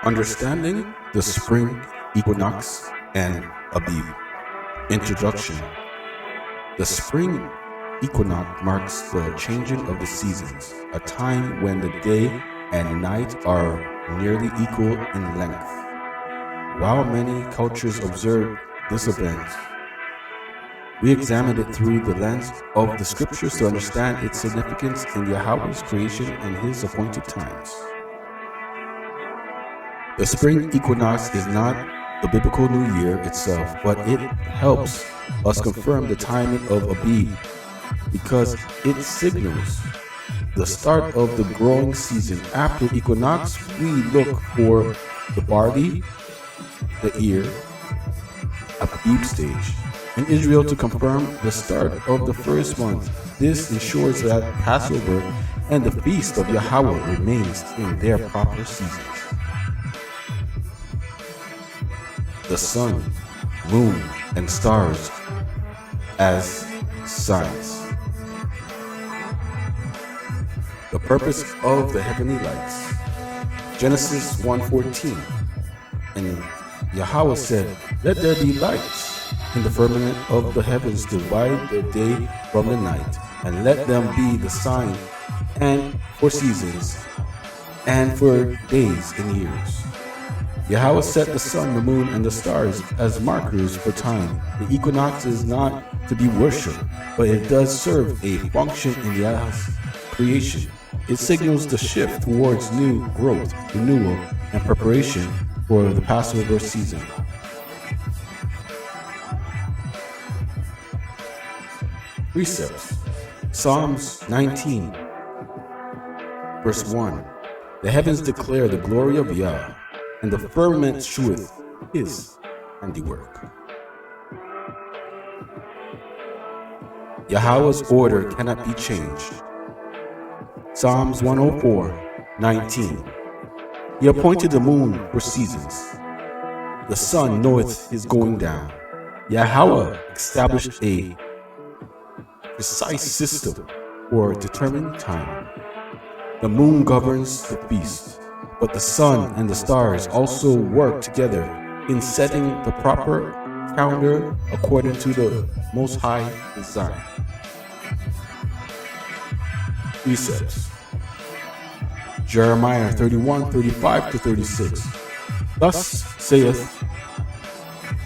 Understanding the Spring Equinox and Abib. Introduction. The Spring Equinox marks the changing of the seasons, a time when the day and night are nearly equal in length. While many cultures observe this event, we examine it through the lens of the scriptures to understand its significance in Yahweh's creation and his appointed times. The spring equinox is not the biblical new year itself, but it helps us confirm the timing of Abib because it signals the start of the growing season. After equinox, we look for the barley, the ear, Abib stage, in Israel to confirm the start of the first month. This ensures that Passover and the feast of Yahweh remains in their proper seasons. The sun, moon, and stars as signs. The purpose of the heavenly lights. Genesis 1:14. And Yahweh said, "Let there be lights in the firmament of the heavens to divide the day from the night, and let them be the sign and for seasons and for days and years." Yahweh set the sun, the moon, and the stars as markers for time. The equinox is not to be worshipped, but it does serve a function in Yahweh's creation. It signals the shift towards new growth, renewal, and preparation for the Passover season. Precepts. Psalms 19, verse 1. The heavens declare the glory of Yah, and the firmament sheweth his handiwork. Yahweh's order cannot be changed. Psalms 104:19. He appointed the moon for seasons. The sun knoweth his going down. Yahweh established a precise system for determining time. The moon governs the feast, but the sun and the stars also work together in setting the proper calendar according to the Most High design. Precepts. Jeremiah 31:35-36. Thus saith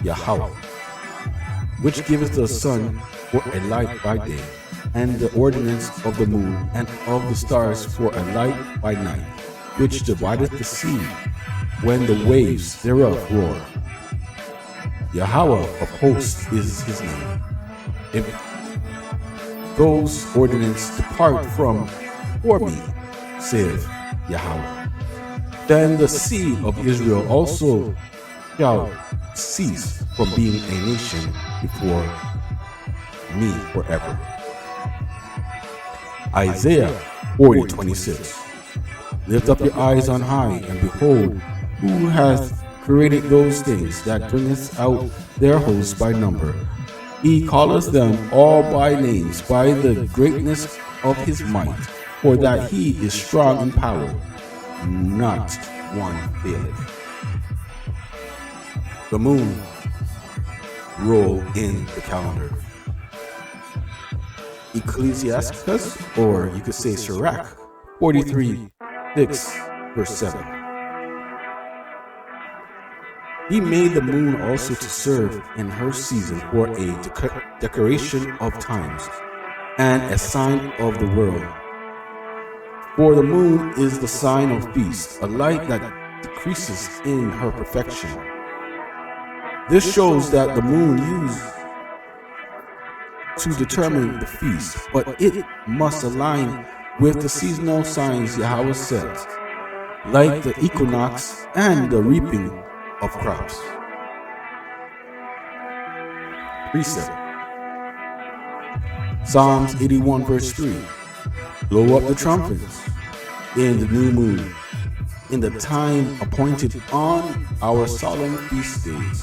Yahweh, which giveth the sun for a light by day, and the ordinance of the moon and of the stars for a light by night, which divideth the sea when the waves thereof roar. Yahweh of hosts is his name. If those ordinances depart from for me, saith Yahweh, then the seed of Israel also shall cease from being a nation before me forever. Isaiah 40:26. Lift up your eyes on high, and behold, who hath created those things that bringeth out their hosts by number. He calleth them all by names, by the greatness of his might, for that he is strong in power, not one faileth. The moon role in the calendar. Ecclesiasticus, or you could say Sirach 43:6, verse 7. He made the moon also to serve in her season for a decoration of times and a sign of the world. For the moon is the sign of feast, a light that decreases in her perfection. This shows that the moon used to determine the feast, but it must align with the seasonal signs Yahweh sets, like the equinox and the reaping of crops. Precept. Psalms 81 verse 3. Blow up the trumpets in the new moon, in the time appointed on our solemn feast days.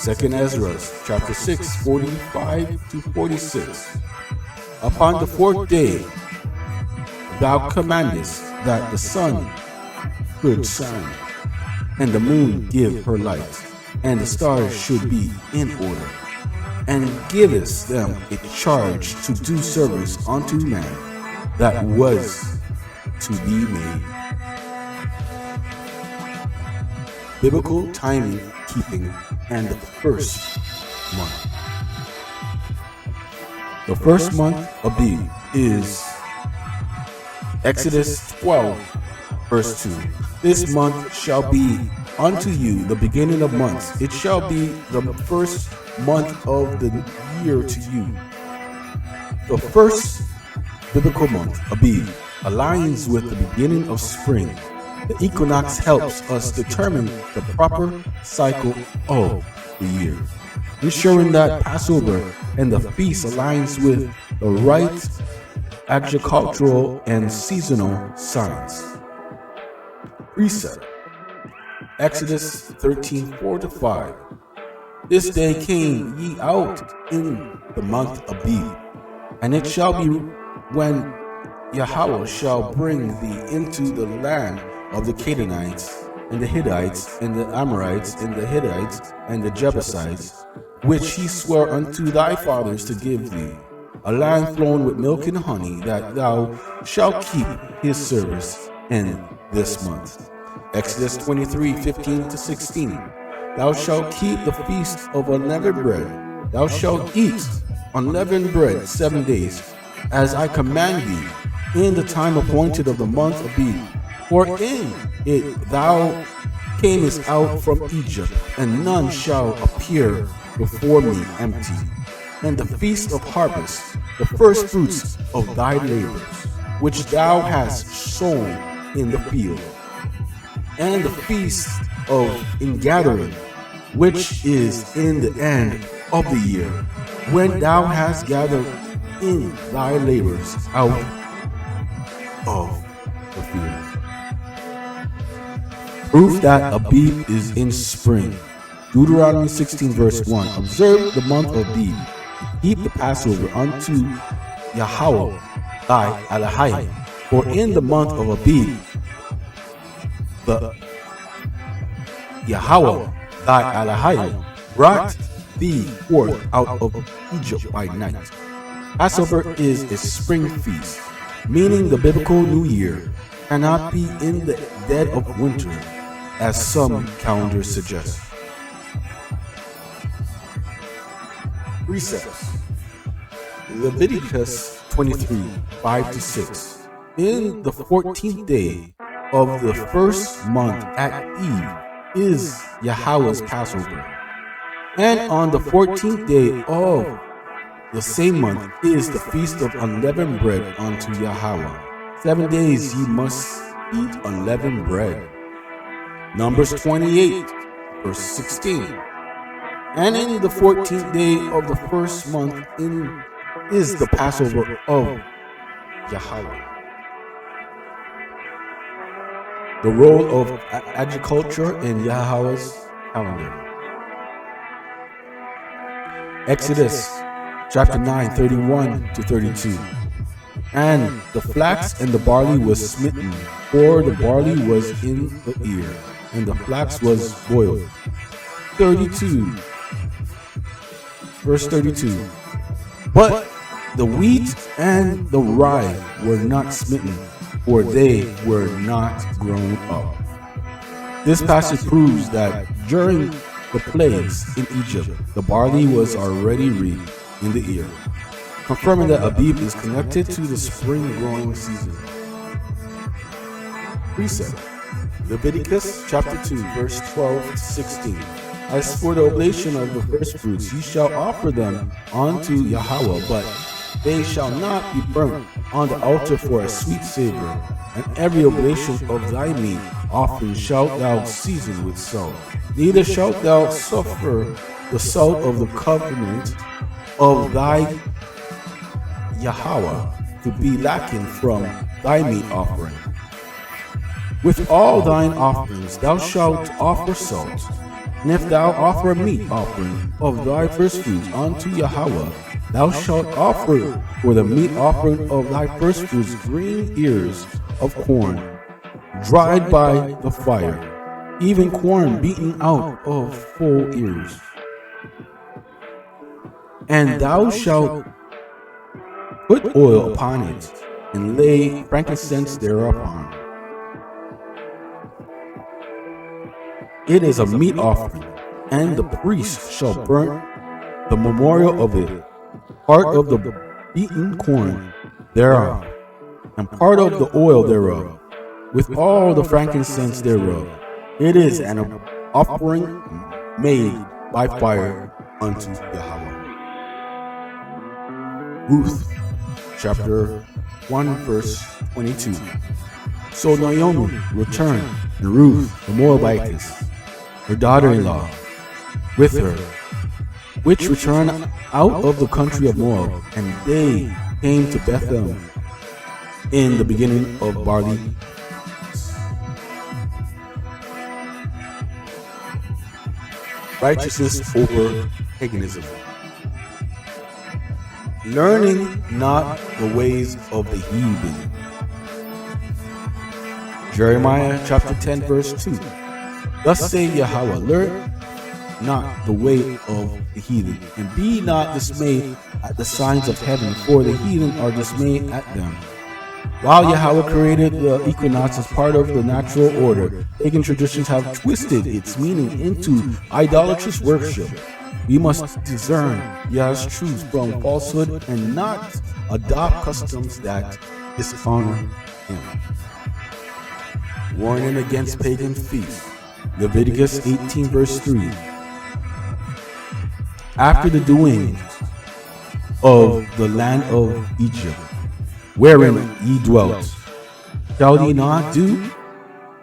2 Ezra chapter 6, 45-46. Upon the fourth day thou commandest that the sun should shine, and the moon give her light, and the stars should be in order, and givest them a charge to do service unto man that was to be made. Biblical timing keeping and the first month. The first month, Abib, is Exodus 12, verse 2. This month shall be unto you the beginning of months. It shall be the first month of the year to you. The first biblical month, Abib, aligns with the beginning of spring. The equinox helps us determine the proper cycle of the year, ensuring that Passover and the feast aligns with the right agricultural and seasonal signs. Precept: Exodus 13:4-5. This day came ye out in the month Abib, and it shall be when Yahweh shall bring thee into the land of the Canaanites, and the Hittites, and the Amorites, and the Hittites, and the Jebusites, which he swore unto thy fathers to give thee, a land flowing with milk and honey, that thou shalt keep his service in this month. Exodus 23:15-16. Thou shalt keep the feast of unleavened bread. Thou shalt eat unleavened bread 7 days, as I command thee, in the time appointed of the month Abib. For in it thou camest out from Egypt, and none shall appear before me empty. And the feast of harvest, the first fruits of thy labors, which thou hast sown in the field. And the feast of ingathering, which is in the end of the year, when thou hast gathered in thy labors out of the field. Proof that Abib is in spring. Deuteronomy 16 verse 1. Observe the month of Abib. Keep the Passover unto Yahweh thy Elohim. For in the month of Abib, the Yahweh thy Elohim brought thee forth out of Egypt by night. Passover is a spring feast, meaning the biblical New Year cannot be in the dead of winter, as some calendars suggest. Precepts: Leviticus 23:5-6. In the 14th day of the first month at eve is Yahweh's Passover, and on the 14th day of the same month is the feast of unleavened bread unto Yahweh. 7 days ye must eat unleavened bread. Numbers 28 verse 16. And in the 14th day of the first month is the Passover of Yahweh. The role of agriculture in Yahweh's calendar. Exodus chapter 9:31-32. And the flax and the barley was smitten, for the barley was in the ear, and the flax was boiled. 32. Verse 32. But the wheat and the rye were not smitten, for they were not grown up. This passage proves that during the plagues in Egypt, the barley was already reaped in the ear, confirming that Abib is connected to the spring growing season. Precept: Leviticus chapter 2 verse 12-16. As for the oblation of the first fruits, ye shall offer them unto Yahweh, but they shall not be burnt on the altar for a sweet savor. And every oblation of thy meat offering shalt thou season with salt. Neither shalt thou suffer the salt of the covenant of thy Yahweh to be lacking from thy meat offering. With all thine offerings thou shalt offer salt. And if thou offer a meat offering of thy first fruits unto Yahweh, Thou shalt offer for the meat offering of thy firstfruits green ears of corn, dried by the fire, even corn beaten out of full ears. And thou shalt put oil upon it, and lay frankincense thereupon. It is a meat offering, and the priest shall burn the memorial of it, part of the beaten corn thereof, and part of the oil thereof, with all the frankincense thereof. It is an offering made by fire unto Yahweh. Ruth, chapter 1, verse 22. So Naomi returned, and Ruth the Moabitess, her daughter-in-law, with her, which returned out of the country of Moab, and they came to Bethel in the beginning of barley. Righteousness over paganism. Learning not the ways of the heathen. Jeremiah chapter 10 verse 2. Thus say Yahweh, learn not the way of the heathen, and be not dismayed at the signs of heaven, for the heathen are dismayed at them. While Yahweh created the equinox as part of the natural order, pagan traditions have twisted its meaning into idolatrous worship. We must discern Yah's truth from falsehood and not adopt customs that dishonor him. Warning against pagan feasts. Leviticus 18 verse 3. After the doings of the land of Egypt, wherein ye dwelt, shall ye not do?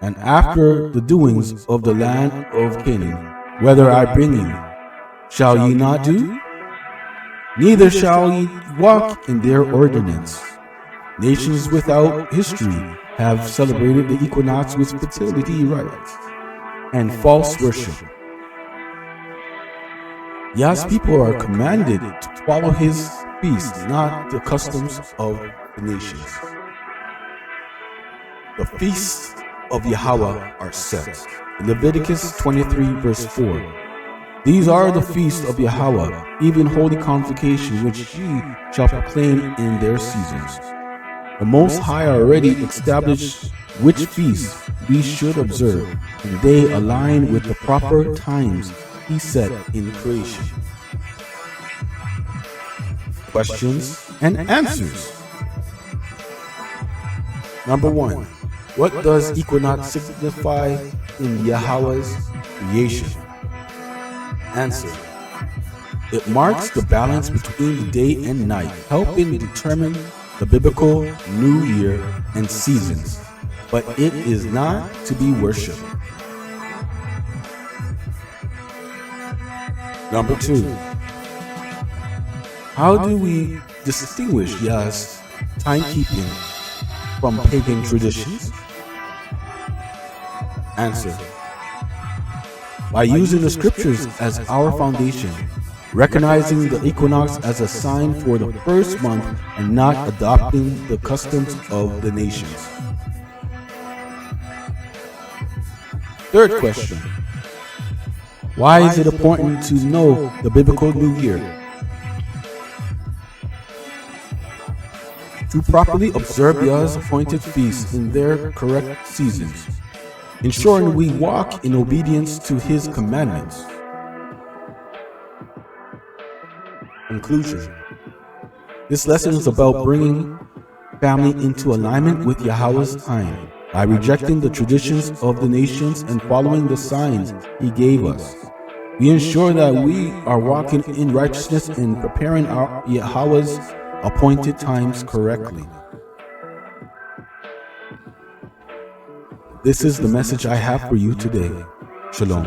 And after the doings of the land of Canaan, whither I bring you, shall ye not do? Neither shall ye walk in their ordinance. Nations without history have celebrated the equinox with fertility rites and false worship. Yah's people are commanded to follow his feasts, not the customs of the nations. The feasts of Yahweh are set. Leviticus 23 verse 4. These are the feasts of Yahweh, even holy convocation, which ye shall proclaim in their seasons. The Most High already established which feasts we should observe, and they align with the proper times he set in creation. Questions and answers. Number 1. What does equinox signify in Yahweh's creation? Answer. It marks the balance between the day and night, helping determine the biblical new year and seasons, but it is not to be worshipped. Number 2. How do we distinguish Yah's timekeeping from pagan traditions? Answer. By using the scriptures as our foundation, recognizing the equinox as a sign for the first month and not adopting the customs of the nations. Third question. Why is it important to know the biblical new year? To properly observe Yah's appointed feasts in their correct seasons, ensuring we walk in obedience to his commandments. Conclusion. This lesson is about bringing family into alignment with Yahweh's time by rejecting the traditions of the nations and following the signs he gave us. We ensure that we are walking in righteousness and preparing our Yahweh's appointed times correctly. This is the message I have for you today. Shalom.